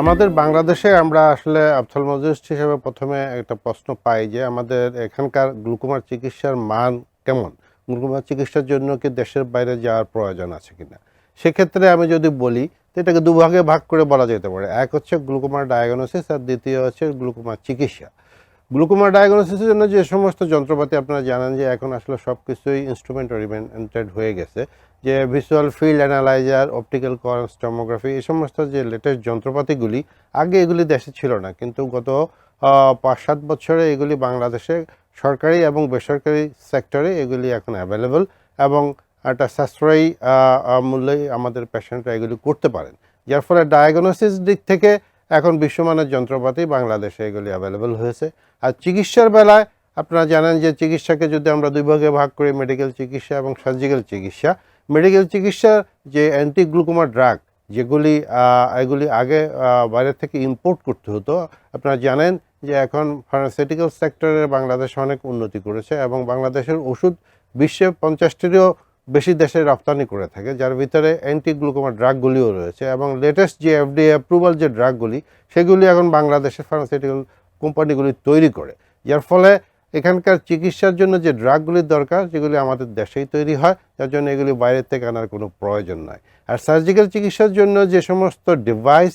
আমাদের বাংলাদেশে আমরা আসলে অপথলমোলজিস্ট হিসেবে প্রথমে একটা প্রশ্ন পাই যে আমাদের এখানকার গ্লুকোমার চিকিৎসার মান কেমন, গ্লুকোমার চিকিৎসার জন্য কি দেশের বাইরে যাওয়ার প্রয়োজন আছে কিনা। সেক্ষেত্রে আমি যদি বলি তো এটাকে দুভাগে ভাগ করে বলা যেতে পারে। এক হচ্ছে গ্লুকোমার ডায়াগনোসিস আর দ্বিতীয় হচ্ছে গ্লুকোমার চিকিৎসা। গ্লুকোমা ডায়াগনোসিসের জন্য যে সমস্ত যন্ত্রপাতি আপনারা জানেন যে এখন আসলে সব কিছুই ইনস্ট্রুমেন্ট ওরিয়েন্টেড হয়ে গেছে, যে visual field analyser, optical coherence tomography, এই সমস্ত যে লেটেস্ট যন্ত্রপাতিগুলি আগে এগুলি দেশে ছিল না, কিন্তু গত 5-7 বছরে এগুলি বাংলাদেশে সরকারি এবং বেসরকারি সেক্টরে এগুলি এখন অ্যাভেলেবল এবং একটা সাশ্রয়ী মূল্যেই আমাদের পেশেন্টরা এগুলি করতে পারেন, যার ফলে ডায়াগনোসিস দিক থেকে এখন বিশ্বমানের যন্ত্রপাতি বাংলাদেশে এগুলি অ্যাভেলেবল হয়েছে। আর চিকিৎসার বেলায় আপনারা জানেন যে চিকিৎসাকে যদি আমরা দুই ভাগে ভাগ করি, মেডিকেল চিকিৎসা এবং সার্জিক্যাল চিকিৎসা। মেডিকেল চিকিৎসা যে অ্যান্টি গ্লুকোমা ড্রাগ যেগুলি এগুলি আগে বাইরে থেকে ইম্পোর্ট করতে হতো, আপনারা জানেন যে এখন ফার্মাসিউটিক্যাল সেক্টরে বাংলাদেশ অনেক উন্নতি করেছে এবং বাংলাদেশের ওষুধ বিশ্বে 50টিরও বেশি দেশে রপ্তানি করে থাকে, যার ভিতরে অ্যান্টি গ্লুকোমা ড্রাগগুলিও রয়েছে এবং লেটেস্ট যে এফডিএ অ্যাপ্রুভাল যে ড্রাগগুলি সেগুলি এখন বাংলাদেশের ফার্মাসিউটিক্যাল কোম্পানিগুলি তৈরি করে, যার ফলে এখানকার চিকিৎসার জন্য যে ড্রাগগুলির দরকার যেগুলি আমাদের দেশেই তৈরি হয়, যার জন্য এগুলি বাইরের থেকে আনার কোনো প্রয়োজন নয়। আর সার্জিক্যাল চিকিৎসার জন্য যে সমস্ত ডিভাইস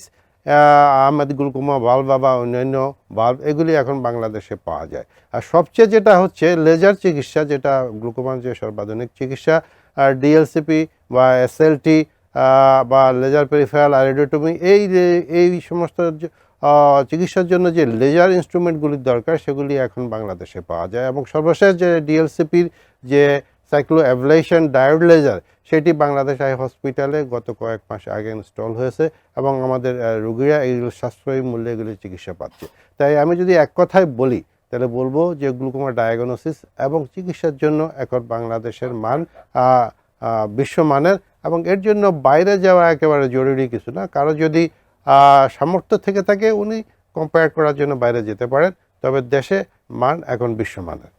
আহমেদ গ্লুকোমা বাল্ব বা অন্যান্য বাল্ব এগুলি এখন বাংলাদেশে পাওয়া যায়। আর সবচেয়ে যেটা হচ্ছে লেজার চিকিৎসা, যেটা গ্লুকোমার যে সর্বাধুনিক চিকিৎসা, আর ডিএলসিপি বা এসএলটি বা লেজার পেরিফেরাল আইরিডোটমি, এই সমস্ত চিকিৎসার জন্য যে লেজার ইনস্ট্রুমেন্টগুলির দরকার সেগুলি এখন বাংলাদেশে পাওয়া যায় এবং সর্বশেষ যে ডিএলসিপির যে সাইক্লো অ্যাবলেশন ডায়োড লেজার সেটি বাংলাদেশ আই হসপিটালে গত কয়েক মাস আগে ইনস্টল হয়েছে এবং আমাদের রোগীরা এইগুলো সাশ্রয়ী মূল্যে এগুলি চিকিৎসা পাচ্ছে। তাই আমি যদি এক কথায় বলি তাহলে বলবো যে গ্লুকোমা ডায়াগনোসিস এবং চিকিৎসার জন্য এখন বাংলাদেশের মান বিশ্বমানের এবং এর জন্য বাইরে যাওয়া একেবারে জরুরি কিছু না। কারো যদি সামর্থ্য থেকে থাকে উনি কম্পেয়ার করার জন্য বাইরে যেতে পারেন, তবে দেশে মান এখন বিশ্বমানের।